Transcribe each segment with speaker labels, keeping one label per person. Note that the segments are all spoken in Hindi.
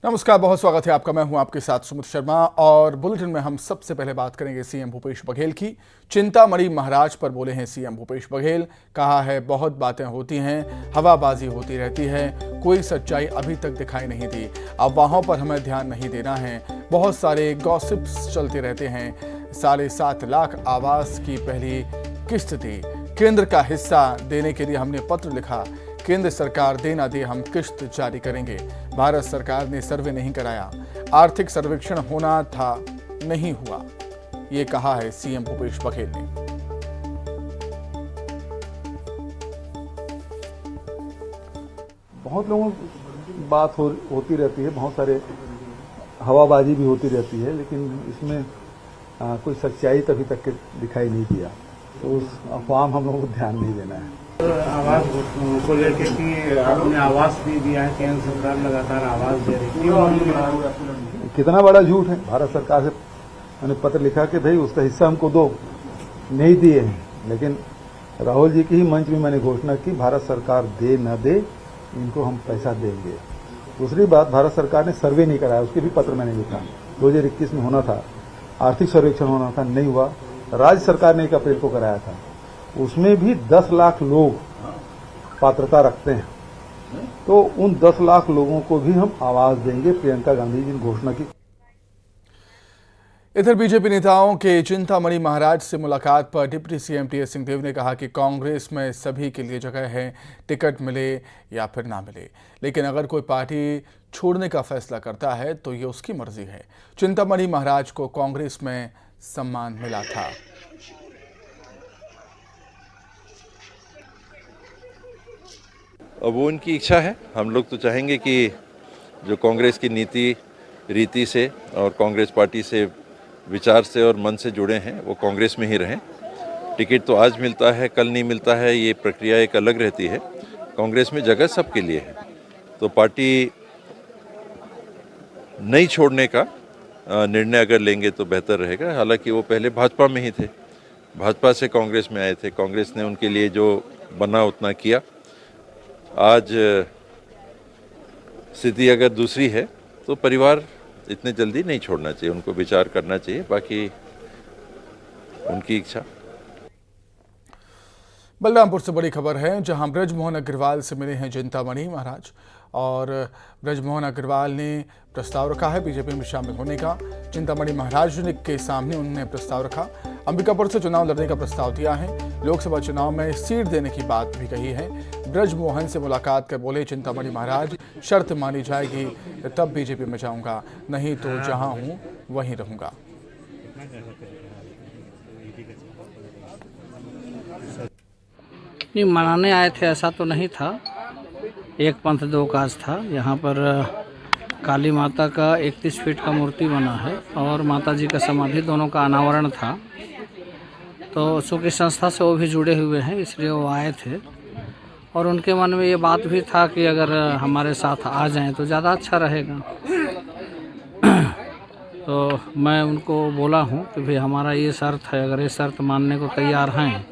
Speaker 1: नमस्कार, बहुत स्वागत है आपका। मैं हूं आपके साथ सुमित शर्मा और बुलेटिन में हम सबसे पहले बात करेंगे सीएम भूपेश बघेल की। चिंतामणि महाराज पर बोले हैं सीएम भूपेश बघेल। कहा है बहुत बातें होती हैं, हवाबाजी होती रहती है, कोई सच्चाई अभी तक दिखाई नहीं दी। अफवाहों पर हमें ध्यान नहीं देना है, बहुत सारे गॉसिप्स चलते रहते हैं। 7.5 लाख आवास की पहली किस्त दी, केंद्र का हिस्सा देने के लिए हमने पत्र लिखा, केंद्र सरकार दे ना दे हम किस्त जारी करेंगे। भारत सरकार ने सर्वे नहीं कराया, आर्थिक सर्वेक्षण होना था, नहीं हुआ, ये कहा है सीएम भूपेश बघेल ने।
Speaker 2: बहुत लोगों की बात होती रहती है, बहुत सारे हवाबाजी भी होती रहती है, लेकिन इसमें कोई सच्चाई तभी तक दिखाई नहीं दिया, तो उस अफवाह हम लोगों को ध्यान नहीं देना है।
Speaker 3: आवास को लेकर कि आपने आवास भी दिया है, केंद्र सरकार लगातार आवास दे रही है,
Speaker 2: कितना बड़ा झूठ है। भारत सरकार से मैंने पत्र लिखा कि भाई उसका हिस्सा हमको दो, नहीं दिए हैं। लेकिन राहुल जी की ही मंच में मैंने घोषणा की, भारत सरकार दे न दे इनको हम पैसा देंगे। दूसरी बात, भारत सरकार ने सर्वे नहीं कराया, उसके भी पत्र मैंने लिखा। 2021 में होना था, आर्थिक सर्वेक्षण होना था, नहीं हुआ। राज्य सरकार ने 1 अप्रैल को कराया था, उसमें भी 10 लाख लोग पात्रता रखते हैं, तो उन 10 लाख लोगों को भी हम आवाज देंगे। प्रियंका गांधी जी ने घोषणा की।
Speaker 1: इधर बीजेपी नेताओं के चिंतामणि महाराज से मुलाकात पर डिप्टी सीएम टीएस सिंहदेव ने कहा कि कांग्रेस में सभी के लिए जगह है, टिकट मिले या फिर ना मिले, लेकिन अगर कोई पार्टी छोड़ने का फैसला करता है तो ये उसकी मर्जी है। चिंतामणि महाराज को कांग्रेस में सम्मान मिला था।
Speaker 4: अब वो उनकी इच्छा है। हम लोग तो चाहेंगे कि जो कांग्रेस की नीति रीति से और कांग्रेस पार्टी से विचार से और मन से जुड़े हैं वो कांग्रेस में ही रहें। टिकट तो आज मिलता है, कल नहीं मिलता है, ये प्रक्रिया एक अलग रहती है। कांग्रेस में जगह सबके लिए है, तो पार्टी नहीं छोड़ने का निर्णय अगर लेंगे तो बेहतर रहेगा। हालांकि वो पहले भाजपा में ही थे, भाजपा से कांग्रेस में आए थे, कांग्रेस ने उनके लिए जो बना उतना किया। आज स्थिति अगर दूसरी है तो परिवार इतने जल्दी नहीं छोड़ना चाहिए, उनको विचार करना चाहिए, बाकी उनकी इच्छा।
Speaker 1: बलरामपुर से बड़ी खबर है, जहां ब्रजमोहन अग्रवाल से मिले हैं चिंतामणि महाराज और ब्रजमोहन अग्रवाल ने प्रस्ताव रखा है बीजेपी में शामिल होने का। चिंतामणि महाराज के सामने उन्होंने प्रस्ताव रखा, अंबिकापुर से चुनाव लड़ने का प्रस्ताव दिया है, लोकसभा चुनाव में सीट देने की बात भी कही है। ब्रजमोहन से मुलाकात कर बोले चिंतामणि महाराज, शर्त मानी जाएगी तब बीजेपी में जाऊंगा, नहीं तो जहां हूं वहीं रहूंगा।
Speaker 5: नहीं, मनाने आए थे ऐसा तो नहीं था। एक पंथ दो काज था। यहाँ पर काली माता का 31 फीट का मूर्ति बना है और माता जी का समाधि, दोनों का अनावरण था। तो चूँकि संस्था से वो भी जुड़े हुए हैं, इसलिए वो आए थे और उनके मन में ये बात भी था कि अगर हमारे साथ आ जाएं तो ज़्यादा अच्छा रहेगा। तो मैं उनको बोला हूँ कि भाई हमारा ये शर्त है, अगर ये शर्त मानने को तैयार हैं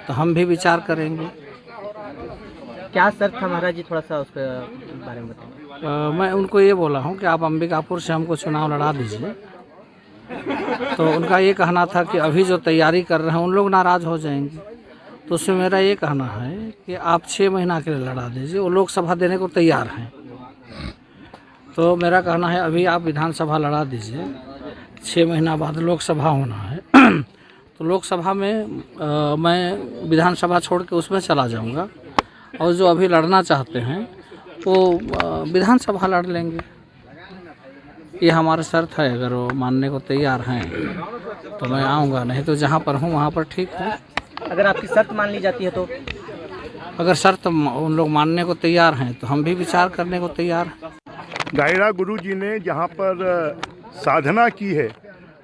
Speaker 5: तो हम भी विचार करेंगे।
Speaker 6: क्या शर्त था महाराज जी, थोड़ा सा उसके बारे में बताएं।
Speaker 5: मैं उनको ये बोला हूँ कि आप अंबिकापुर से हमको चुनाव लड़ा दीजिए। तो उनका ये कहना था कि अभी जो तैयारी कर रहे हैं उन लोग नाराज़ हो जाएंगे, तो उसमें मेरा ये कहना है कि आप 6 महीना के लिए लड़ा दीजिए, वो लोकसभा देने को तैयार हैं। तो मेरा कहना है अभी आप विधानसभा लड़ा दीजिए, 6 महीना बाद लोकसभा होना है। तो लोकसभा में मैं विधानसभा छोड़ के उसमें चला जाऊंगा और जो अभी लड़ना चाहते हैं वो विधानसभा लड़ लेंगे। ये हमारा शर्त है, अगर वो मानने को तैयार हैं तो मैं आऊँगा, नहीं तो जहाँ पर हूँ वहाँ पर ठीक है।
Speaker 6: अगर आपकी शर्त मान ली जाती है तो?
Speaker 5: अगर शर्त उन लोग मानने को तैयार हैं तो हम भी विचार करने को तैयार हैं।
Speaker 7: गाहिरा गुरु जी ने जहाँ पर साधना की है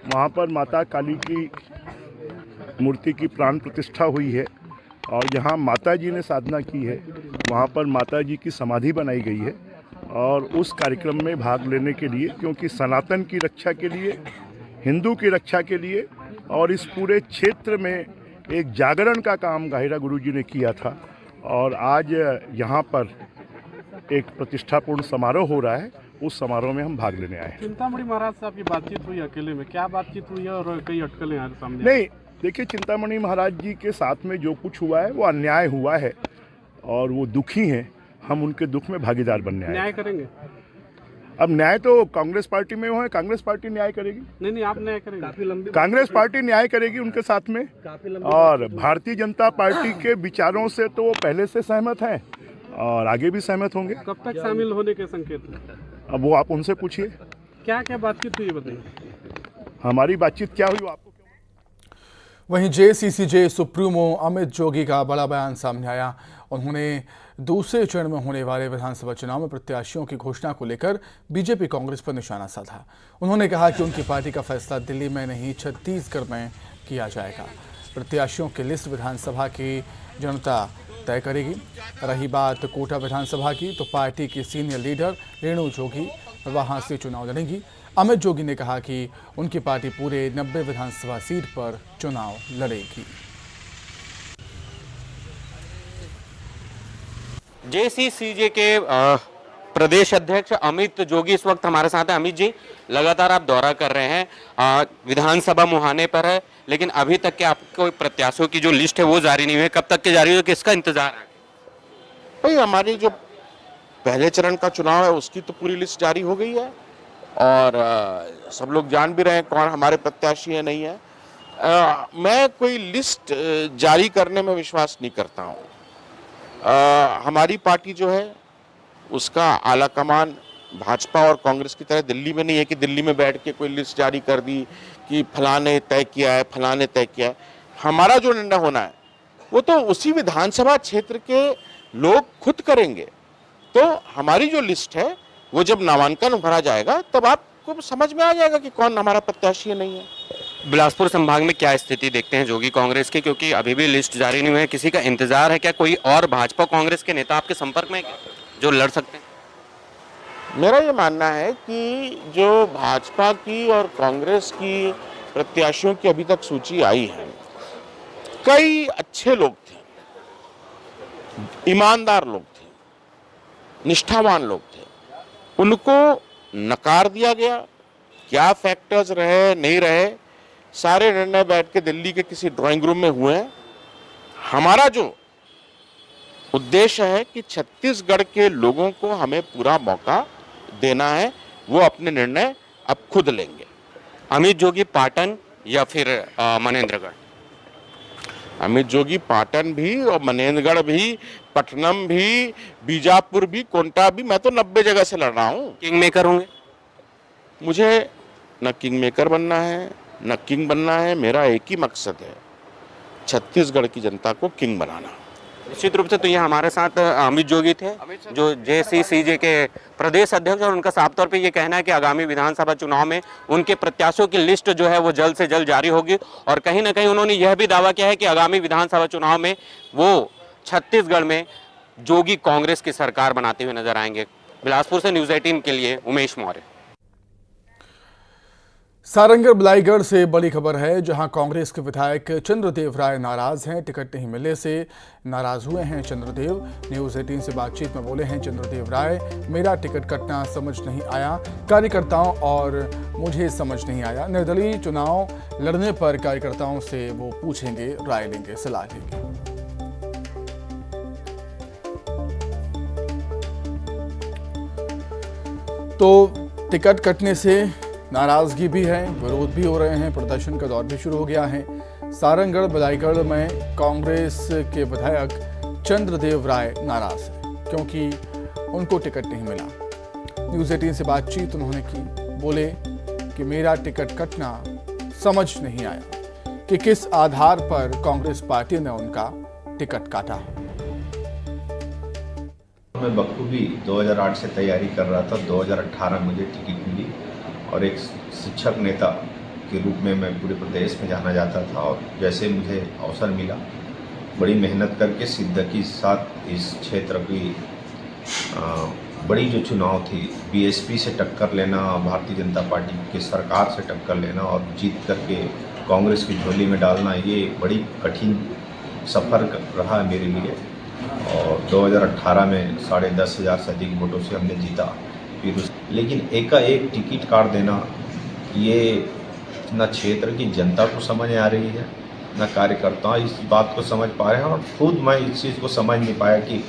Speaker 7: वहाँ पर माता काली की मूर्ति की प्राण प्रतिष्ठा हुई है और जहाँ माता जी ने साधना की है वहाँ पर माता जी की समाधि बनाई गई है। और उस कार्यक्रम में भाग लेने के लिए, क्योंकि सनातन की रक्षा के लिए, हिंदू की रक्षा के लिए और इस पूरे क्षेत्र में एक जागरण का काम गाहिरा गुरु जी ने किया था और आज यहाँ पर एक प्रतिष्ठापूर्ण समारोह हो रहा है उस समारोह में हम भाग लेने आए हैं।
Speaker 3: चिंतामणि महाराज से आपकी बातचीत हुई अकेले में, क्या बातचीत हुई है और कई अटकलें यहाँ सामने?
Speaker 7: नहीं, देखिए, चिंतामणि महाराज जी के साथ में जो कुछ हुआ है वो अन्याय हुआ है और वो दुखी हैं। हम उनके दुख में भागीदार बनने आए।
Speaker 3: न्याय करेंगे?
Speaker 7: अब न्याय तो कांग्रेस पार्टी में हो है, कांग्रेस पार्टी न्याय करेगी।
Speaker 3: नहीं, आप न्याय करेंगे? काफी लंबी
Speaker 7: कांग्रेस पार्टी न्याय करेगी उनके साथ में, और भारतीय जनता पार्टी के विचारों से तो वो पहले से सहमत हैं और आगे भी सहमत होंगे।
Speaker 3: कब तक शामिल होने के संकेत हैं?
Speaker 7: अब वो आप उनसे पूछिए।
Speaker 3: क्या क्या बातचीत हुई बताइए।
Speaker 7: हमारी बातचीत क्या हुई वो आपको।
Speaker 1: वहीं जेसीसीजे सुप्रीमो अमित जोगी का बड़ा बयान सामने आया। उन्होंने दूसरे चरण में होने वाले विधानसभा चुनाव में प्रत्याशियों की घोषणा को लेकर बीजेपी कांग्रेस पर निशाना साधा। उन्होंने कहा कि उनकी पार्टी का फैसला दिल्ली में नहीं, छत्तीसगढ़ में किया जाएगा। प्रत्याशियों की लिस्ट विधानसभा की जनता तय करेगी। रही बात कोटा विधानसभा की, तो पार्टी की सीनियर लीडर रेणु जोगी वहां से चुनाव लड़ेंगी। अमित जोगी ने कहा कि उनकी पार्टी पूरे 90 विधानसभा सीट पर चुनाव लड़ेगी।
Speaker 8: जेसीसीजे के प्रदेश अध्यक्ष अमित जोगी इस वक्त हमारे साथ हैं। अमित जी, लगातार आप दौरा कर रहे हैं, विधानसभा मुहाने पर है, लेकिन अभी तक के आपको प्रत्याशियों की जो लिस्ट है वो जारी नहीं हुई है। कब तक के जारी हो, किसका इंतजार है?
Speaker 9: भाई, हमारी जो पहले चरण का चुनाव है उसकी तो पूरी लिस्ट जारी हो गई है और सब लोग जान भी रहे हैं कौन हमारे प्रत्याशी है, नहीं है। मैं कोई लिस्ट जारी करने में विश्वास नहीं करता हूँ। हमारी पार्टी जो है उसका आला कमान भाजपा और कांग्रेस की तरह दिल्ली में नहीं है कि दिल्ली में बैठ के कोई लिस्ट जारी कर दी कि फलाने तय किया है, फलाने तय किया है। हमारा जो निर्णय होना है वो तो उसी विधानसभा क्षेत्र के लोग खुद करेंगे। तो हमारी जो लिस्ट है वो जब नामांकन भरा जाएगा तब आपको समझ में आ जाएगा कि कौन हमारा प्रत्याशी है, नहीं है।
Speaker 8: बिलासपुर संभाग में क्या स्थिति देखते हैं जोगी कांग्रेस की, क्योंकि अभी भी लिस्ट जारी नहीं हुई है, किसी का इंतजार है क्या? कोई और भाजपा कांग्रेस के नेता आपके संपर्क में है क्या, जो लड़ सकते हैं?
Speaker 9: मेरा ये मानना है कि जो भाजपा की और कांग्रेस की प्रत्याशियों की अभी तक सूची आई है, कई अच्छे लोग थे, ईमानदार लोग थे, निष्ठावान लोग थे, उनको नकार दिया गया। क्या फैक्टर्स रहे नहीं रहे, सारे निर्णय बैठ के दिल्ली के किसी ड्राइंग रूम में हुए हैं। हमारा जो उद्देश्य है कि छत्तीसगढ़ के लोगों को हमें पूरा मौका देना है, वो अपने निर्णय अब खुद लेंगे।
Speaker 8: अमित जोगी पाटन या फिर मनेंद्रगढ़?
Speaker 9: अमित जोगी पाटन भी और मनेंद्रगढ़ भी, पटनम भी, बीजापुर भी, कोंटा भी, मैं तो 90 जगह से लड़ रहा हूँ।
Speaker 8: किंग मेकर होंगे?
Speaker 9: मुझे न किंग मेकर बनना है न किंग बनना है। मेरा एक ही मकसद है, छत्तीसगढ़ की जनता को किंग बनाना।
Speaker 8: निश्चित रूप से तो ये हमारे साथ अमित जोगी थे, जो जेसीसीजे के प्रदेश अध्यक्ष, और उनका साफ तौर पे ये कहना है कि आगामी विधानसभा चुनाव में उनके प्रत्याशियों की लिस्ट जो है वो जल्द से जल्द जारी होगी। और कहीं ना कहीं उन्होंने यह भी दावा किया है कि आगामी विधानसभा चुनाव में वो छत्तीसगढ़ में जोगी कांग्रेस की सरकार बनाते हुए नजर आएंगे। बिलासपुर से न्यूज़ 18 के लिए उमेश मौर्य।
Speaker 1: सारंगढ़ बिलाईगढ़ से बड़ी खबर है, जहां कांग्रेस के विधायक चंद्रदेव राय नाराज हैं। टिकट नहीं मिलने से नाराज हुए हैं चंद्रदेव। न्यूज़ 18 से बातचीत में बोले हैं चंद्रदेव राय, मेरा टिकट कटना समझ नहीं आया कार्यकर्ताओं और मुझे समझ नहीं आया। निर्दलीय चुनाव लड़ने पर कार्यकर्ताओं से वो पूछेंगे, राय लेंगे, सलाह लेंगे। तो टिकट कटने से नाराजगी भी है, विरोध भी हो रहे हैं, प्रदर्शन का दौर भी शुरू हो गया है। सारंगढ़ बिलाईगढ़ में कांग्रेस के विधायक चंद्रदेव राय नाराज हैं क्योंकि उनको टिकट नहीं मिला। न्यूज़ 18 से बातचीत उन्होंने की, बोले कि मेरा टिकट कटना समझ नहीं आया कि किस आधार पर कांग्रेस पार्टी ने उनका टिकट काटा।
Speaker 10: मैं बखूबी 2008 से तैयारी कर रहा था। 2018 मुझे टिकट मिली और एक शिक्षक नेता के रूप में मैं पूरे प्रदेश में जाना जाता था। और जैसे मुझे अवसर मिला, बड़ी मेहनत करके सिद्धि के साथ इस क्षेत्र की बड़ी जो चुनाव थी, बीएसपी से टक्कर लेना, भारतीय जनता पार्टी की सरकार से टक्कर लेना और जीत करके कांग्रेस की झोली में डालना, ये बड़ी कठिन सफ़र रहा मेरे लिए। और 2018 में 10,500 से अधिक वोटों से हमने जीता। फिर उस लेकिन एकाएक टिकट काट देना, ये न क्षेत्र की जनता को समझ आ रही है, न कार्यकर्ता इस बात को समझ पा रहे हैं, और खुद मैं इस चीज़ को समझ नहीं पाया कि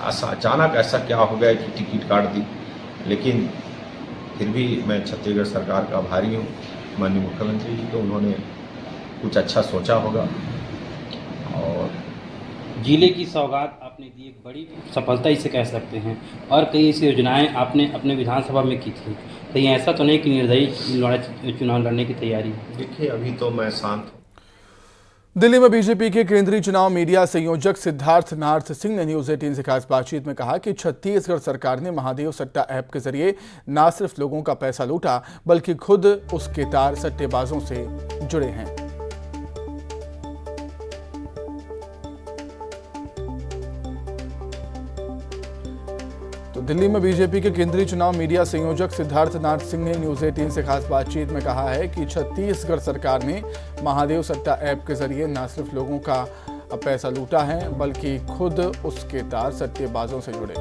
Speaker 10: अचानक ऐसा क्या हो गया कि टिकट काट दी। लेकिन फिर भी मैं छत्तीसगढ़ सरकार का आभारी हूँ, माननीय मुख्यमंत्री जी को, उन्होंने कुछ अच्छा सोचा होगा। और
Speaker 11: जिले की सौगात आपने दी, एक बड़ी सफलता इसे कह सकते हैं, और कई ऐसी योजनाएं आपने अपने विधानसभा में की थी। कहीं ऐसा तो नहीं कि निर्दयी चुनाव लड़ने की तैयारी है?
Speaker 10: देखिए, अभी तो मैं शांत हूँ।
Speaker 1: दिल्ली में बीजेपी के केंद्रीय चुनाव मीडिया संयोजक सिद्धार्थ नाथ सिंह ने न्यूज 18 से खास बातचीत में कहा कि छत्तीसगढ़ सरकार ने महादेव सट्टा ऐप के जरिए न सिर्फ लोगों का पैसा लूटा, बल्कि खुद उसके तार सट्टेबाजों से जुड़े हैं। तो दिल्ली में बीजेपी के केंद्रीय चुनाव मीडिया संयोजक सिद्धार्थ नाथ सिंह ने न्यूज 18 से खास बातचीत में कहा है कि छत्तीसगढ़ सरकार ने महादेव सट्टा ऐप के जरिए न सिर्फ लोगों का पैसा लूटा है, बल्कि खुद उसके तार सट्टेबाजों से जुड़े।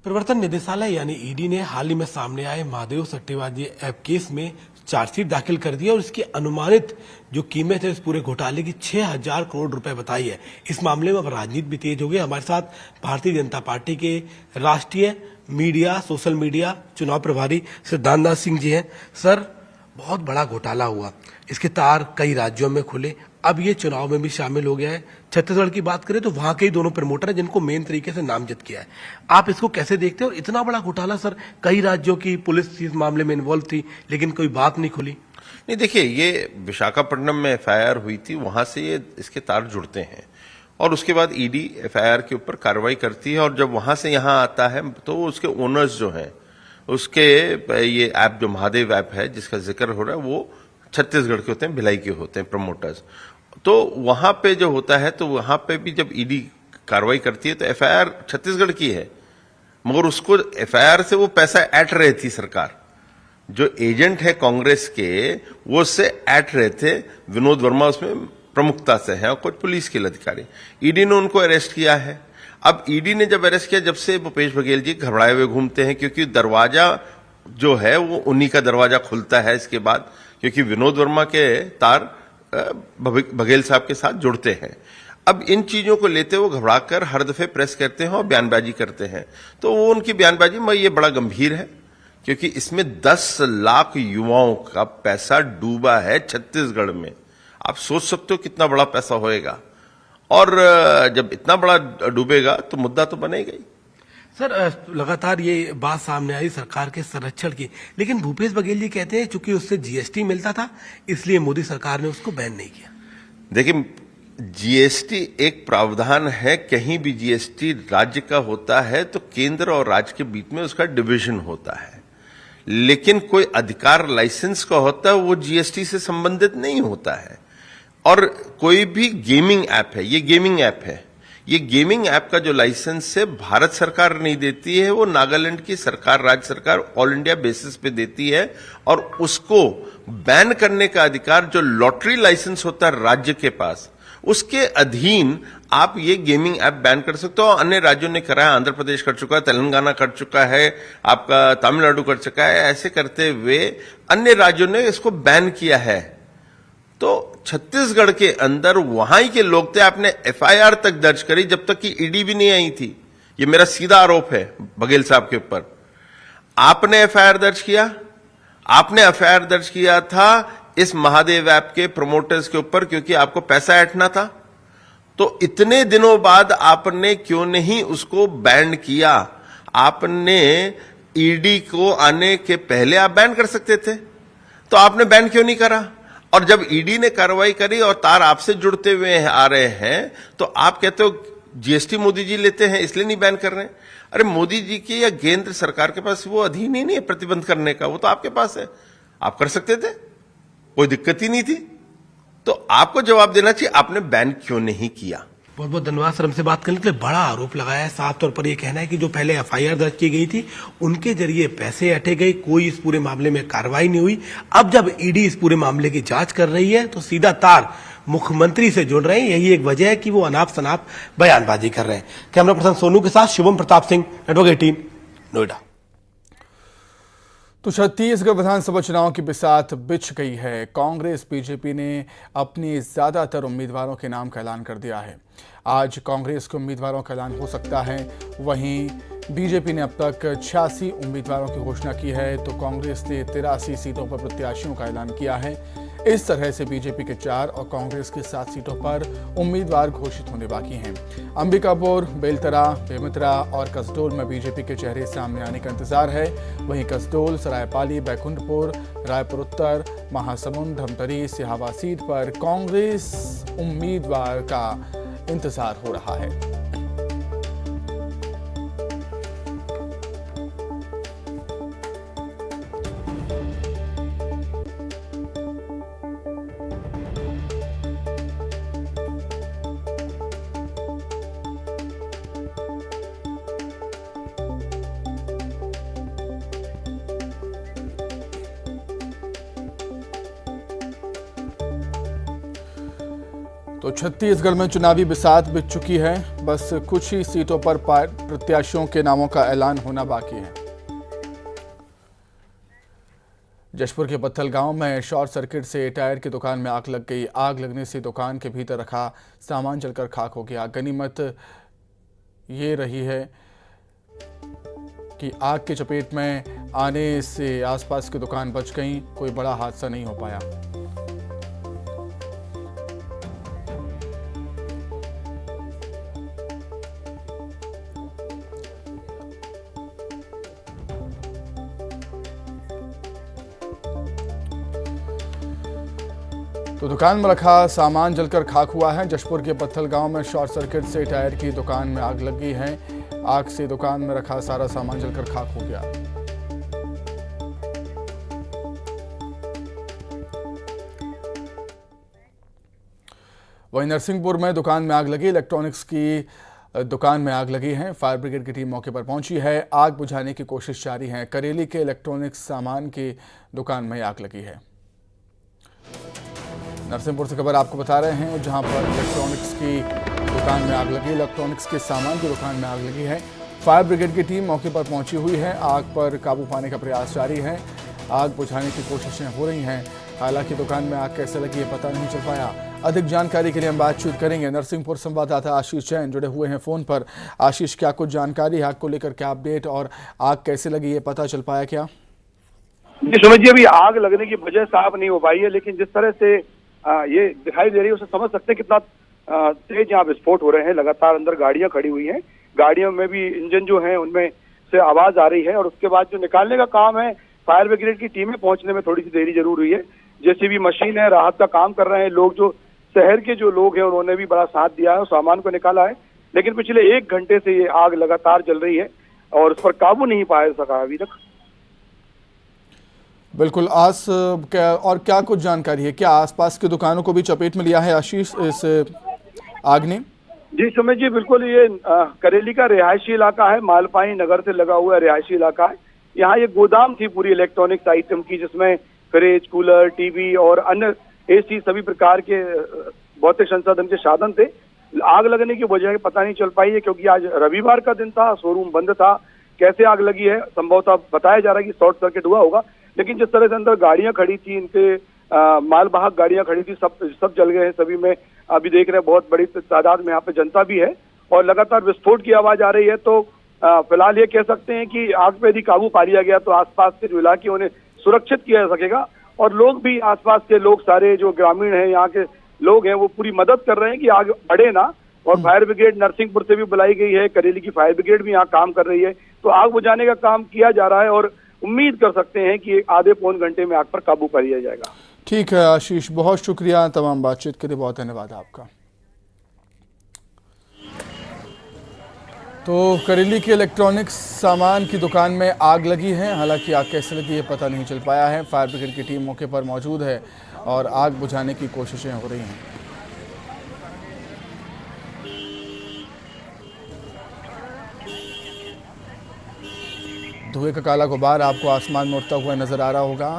Speaker 12: प्रवर्तन निदेशालय यानी ईडी ने हाल ही में सामने आए महादेव सट्टेबाजी ऐप केस में चार्जशीट दाखिल कर दिया और इसकी अनुमानित जो कीमत है इस पूरे घोटाले की 6,000 करोड़ रुपए बताई है। इस मामले में अब राजनीति भी तेज हो गई। हमारे साथ भारतीय जनता पार्टी के राष्ट्रीय मीडिया, सोशल मीडिया चुनाव प्रभारी सिद्धार्थ नाथ सिंह जी हैं। सर, बहुत बड़ा घोटाला हुआ, इसके तार कई राज्यों में खुले, अब ये चुनाव में भी शामिल हो गया है। छत्तीसगढ़ की बात करें तो वहां के ही दोनों प्रमोटर हैं जिनको मेन तरीके से नामजद किया है। आप इसको कैसे देखते हैं? और इतना बड़ा घोटाला सर, कई राज्यों की पुलिस इस मामले में इन्वॉल्व थी, लेकिन कोई बात नहीं खुली।
Speaker 13: नहीं, देखिए, ये विशाखापट्टनम में एफआईआर हुई थी, वहां से ये इसके तार जुड़ते हैं, और उसके बाद ईडी एफआईआर के ऊपर कार्रवाई करती है, और जब वहां से यहां आता है तो उसके ओनर्स जो हैं, उसके ये ऐप जो महादेव ऐप है जिसका जिक्र हो रहा है, वो छत्तीसगढ़ के होते हैं, भिलाई के होते हैं प्रमोटर्स। तो वहां पे जो होता है, तो वहां पे भी जब ईडी कार्रवाई करती है तो एफआईआर छत्तीसगढ़ की है, मगर उसको एफआईआर से वो पैसा ऐट रहे थी सरकार। जो एजेंट है कांग्रेस के, वो उससे ऐट रहे थे। विनोद वर्मा उसमें प्रमुखता से है और कुछ पुलिस के अधिकारी। ईडी ने उनको अरेस्ट किया है। अब ईडी ने जब अरेस्ट किया, जब से भूपेश बघेल जी घबराए हुए घूमते हैं, क्योंकि दरवाजा जो है वो उन्हीं का दरवाजा खुलता है इसके बाद, क्योंकि विनोद वर्मा के तार बघेल साहब के साथ जुड़ते हैं। अब इन चीजों को लेते हुए घबराकर हर दफे प्रेस करते हैं और बयानबाजी करते हैं, तो वो उनकी बयानबाजी में ये बड़ा गंभीर है, क्योंकि इसमें 10 लाख युवाओं का पैसा डूबा है छत्तीसगढ़ में। आप सोच सकते हो कितना बड़ा पैसा होएगा, और जब इतना बड़ा डूबेगा तो मुद्दा तो बनेगा ही।
Speaker 12: सर, लगातार ये बात सामने आई सरकार के संरक्षण की, लेकिन भूपेश बघेल जी कहते हैं चूंकि उससे जीएसटी मिलता था, इसलिए मोदी सरकार ने उसको बैन नहीं किया।
Speaker 13: देखिए, जीएसटी एक प्रावधान है। कहीं भी जीएसटी राज्य का होता है तो केंद्र और राज्य के बीच में उसका डिवीजन होता है, लेकिन कोई अधिकार लाइसेंस का होता है, वो जीएसटी से संबंधित नहीं होता है। और कोई भी गेमिंग ऐप है, ये गेमिंग ऐप है, ये गेमिंग ऐप का जो लाइसेंस है भारत सरकार नहीं देती है, वो नागालैंड की सरकार, राज्य सरकार ऑल इंडिया बेसिस पे देती है। और उसको बैन करने का अधिकार जो लॉटरी लाइसेंस होता है राज्य के पास, उसके अधीन आप ये गेमिंग ऐप बैन कर सकते हो। अन्य राज्यों ने करा है, आंध्र प्रदेश कर चुका है, तेलंगाना कर चुका है, आपका तमिलनाडु कर चुका है। ऐसे करते हुए अन्य राज्यों ने इसको बैन किया है। तो छत्तीसगढ़ के अंदर वहां के लोग थे, आपने एफआईआर तक दर्ज करी जब तक कि ईडी भी नहीं आई थी। ये मेरा सीधा आरोप है बघेल साहब के ऊपर। आपने एफआईआर दर्ज किया, आपने एफआईआर दर्ज किया था इस महादेव ऐप के प्रमोटर्स के ऊपर, क्योंकि आपको पैसा ऐंठना था। तो इतने दिनों बाद आपने क्यों नहीं उसको बैन किया? आपने ईडी को आने के पहले आप बैन कर सकते थे, तो आपने बैन क्यों नहीं करा? और जब ईडी ने कार्रवाई करी और तार आपसे जुड़ते हुए आ रहे हैं, तो आप कहते हो जीएसटी मोदी जी लेते हैं इसलिए नहीं बैन कर रहे हैं। अरे मोदी जी की या केंद्र सरकार के पास वो अधीन ही नहीं है प्रतिबंध करने का, वो तो आपके पास है, आप कर सकते थे, कोई दिक्कत ही नहीं थी। तो आपको जवाब देना चाहिए आपने बैन क्यों नहीं किया।
Speaker 12: बहुत बहुत धन्यवाद सर, हमसे बात करने के लिए। बड़ा आरोप लगाया है, साफ तौर पर यह कहना है कि जो पहले एफआईआर दर्ज की गई थी उनके जरिए पैसे ऐंठे गए, कोई इस पूरे मामले में कार्रवाई नहीं हुई। अब जब ईडी इस पूरे मामले की जांच कर रही है तो सीधा तार मुख्यमंत्री से जुड़ रहे हैं। यही एक वजह है कि वो अनाप शनाप बयानबाजी कर रहे हैं। कैमरा पर्सन सोनू के साथ शुभम प्रताप सिंह, नेटवर्क 18, नोएडा।
Speaker 1: तो छत्तीसगढ़ विधानसभा चुनाव की बिसात बिछ गई है। कांग्रेस बीजेपी ने अपनी ज्यादातर उम्मीदवारों के नाम का ऐलान कर दिया है। आज कांग्रेस के उम्मीदवारों का ऐलान हो सकता है, वहीं बीजेपी ने अब तक 86 उम्मीदवारों की घोषणा की है, तो कांग्रेस ने 83 सीटों पर प्रत्याशियों का ऐलान किया है। इस तरह से बीजेपी के 4 और कांग्रेस के 7 सीटों पर उम्मीदवार घोषित होने बाकी हैं। अंबिकापुर, बेलतरा, बेमेतरा और कसडोल में बीजेपी के चेहरे सामने आने का इंतजार है। वहीं कसडोल, सरायपाली, बैकुंठपुर, रायपुर उत्तर, महासमुंद, धमतरी, सिहावा सीट पर कांग्रेस उम्मीदवार का इंतजार हो रहा है। तो छत्तीसगढ़ में चुनावी बिसात बिछ चुकी है। बस कुछ ही सीटों पर प्रत्याशियों के नामों का ऐलान होना बाकी है। जशपुर के पत्थल गांव में शॉर्ट सर्किट से टायर की दुकान में आग लग गई। आग लगने से दुकान के भीतर रखा सामान जलकर खाक हो गया। गनीमत ये रही है कि आग की चपेट में आने से आसपास की दुकान बच गई, कोई बड़ा हादसा नहीं हो पाया। तो दुकान में रखा सामान जलकर खाक हुआ है। जशपुर के पत्थल गांव में शॉर्ट सर्किट से टायर की दुकान में आग लग गई है। आग से दुकान में रखा सारा सामान जलकर खाक हो गया। वहीं नरसिंहपुर में दुकान में आग लगी। इलेक्ट्रॉनिक्स की दुकान में आग लगी है। फायर ब्रिगेड की टीम मौके पर पहुंची है। आग बुझाने की कोशिश जारी है। करेली के इलेक्ट्रॉनिक्स सामान की दुकान में आग लगी है। नरसिंहपुर से खबर आपको बता रहे हैं, जहां पर इलेक्ट्रॉनिक्स की दुकान में आग लगी। इलेक्ट्रॉनिक्स के सामान की दुकान में आग लगी है। फायर ब्रिगेड की टीम मौके पर पहुंची हुई है। आग पर काबू पाने का प्रयास जारी है। आग बुझाने की कोशिशें हो रही हैं। हालांकि दुकान में आग कैसे लगी है पता नहीं चल पाया। अधिक जानकारी के लिए हम बातचीत करेंगे। नरसिंहपुर संवाददाता आशीष जैन जुड़े हुए हैं फोन पर। आशीष, क्या कुछ जानकारी, आग को लेकर क्या अपडेट, और आग कैसे लगी ये पता चल पाया क्या?
Speaker 14: जी समझिए, अभी आग लगने की वजह साफ नहीं हो पाई है, लेकिन जिस तरह से ये दिखाई दे रही है उसे समझ सकते हैं कितना तेज यहाँ विस्फोट हो रहे हैं। लगातार अंदर गाड़ियां खड़ी हुई हैं। गाड़ियों में भी इंजन जो है उनमें से आवाज आ रही है, और उसके बाद जो निकालने का काम है, फायर ब्रिगेड की टीमें पहुंचने में थोड़ी सी देरी जरूर हुई है। जेसीबी मशीन है, राहत का काम कर रहे हैं लोग। जो शहर के जो लोग हैं उन्होंने भी बड़ा साथ दिया है और सामान को निकाला है, लेकिन पिछले 1 घंटे से ये आग लगातार चल रही है और उस पर काबू नहीं पाया सका अभी तक।
Speaker 1: बिल्कुल। और क्या कुछ जानकारी है, क्या आसपास की दुकानों को भी चपेट में लिया है आशीष इस आग ने?
Speaker 14: जी समझिए, बिल्कुल ये करेली का रिहायशी इलाका है। मालपाई नगर से लगा हुआ रिहायशी इलाका है। यहाँ ये गोदाम थी पूरी इलेक्ट्रॉनिक्स आइटम की, जिसमें फ्रिज, कूलर, टीवी और अन्य एसी सभी प्रकार के भौतिक संसाधन के साधन थे। आग लगने की वजह पता नहीं चल पाई है, क्योंकि आज रविवार का दिन था, शोरूम बंद था। कैसे आग लगी है संभवतः बताया जा रहा है कि शॉर्ट सर्किट हुआ होगा, लेकिन जिस तरह से अंदर गाड़ियां खड़ी थी, इनके मालवाहक गाड़ियां खड़ी थी, सब जल गए हैं। सभी में अभी देख रहे हैं बहुत बड़ी तादाद में यहाँ पे जनता भी है और लगातार विस्फोट की आवाज आ रही है। तो फिलहाल ये कह सकते हैं कि आग पे यदि काबू पा लिया गया तो आसपास के जो इलाके उन्हें सुरक्षित किया जा सकेगा, और लोग भी, आसपास के लोग, सारे जो ग्रामीण हैं यहाँ के लोग हैं, वो पूरी मदद कर रहे हैं कि आग बढ़े ना। और फायर ब्रिगेड नरसिंहपुर से भी बुलाई गई है, करेली की फायर ब्रिगेड भी यहाँ काम कर रही है। तो आग बुझाने का काम किया जा रहा है और उम्मीद कर सकते हैं कि आधे पौन घंटे में आग पर काबू पा लिया जाएगा।
Speaker 1: ठीक है आशीष, बहुत शुक्रिया तमाम बातचीत के लिए, बहुत धन्यवाद आपका। तो करेली के इलेक्ट्रॉनिक्स सामान की दुकान में आग लगी है। हालांकि आग कैसे लगी है पता नहीं चल पाया है। फायर ब्रिगेड की टीम मौके पर मौजूद है और आग बुझाने की कोशिशें हो रही हैं। धुएं का काला गुबार आपको आसमान में उड़ता हुआ नजर आ रहा होगा।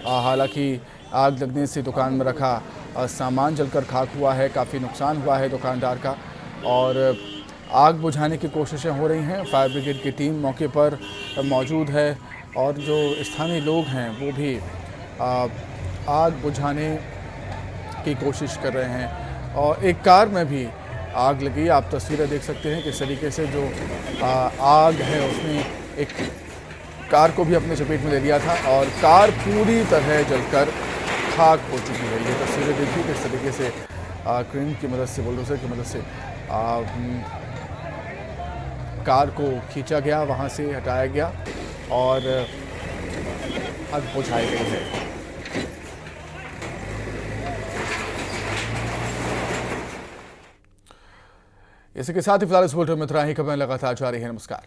Speaker 1: हालांकि आग लगने से दुकान में रखा सामान जलकर खाक हुआ है, काफ़ी नुकसान हुआ है दुकानदार का और आग बुझाने की कोशिशें हो रही हैं। फायर ब्रिगेड की टीम मौके पर मौजूद है और जो स्थानीय लोग हैं वो भी आग बुझाने की कोशिश कर रहे हैं और एक कार में भी आग लगी। आप तस्वीरें देख सकते हैं किस तरीके से जो आग है उसने एक कार को भी अपने चपेट में ले लिया था और कार पूरी तरह जलकर खाक हो चुकी है। ये तस्वीरें देखिए किस तरीके से क्रेन की मदद से, बुलडोजर की मदद से कार को खींचा गया, वहाँ से हटाया गया और आग बुझाई गई है। इसी के साथ ही फिलहाल इस बुलेटिन में इतना ही। खबरें लगातार जारी है। नमस्कार।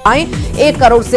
Speaker 15: आए 1 करोड़ से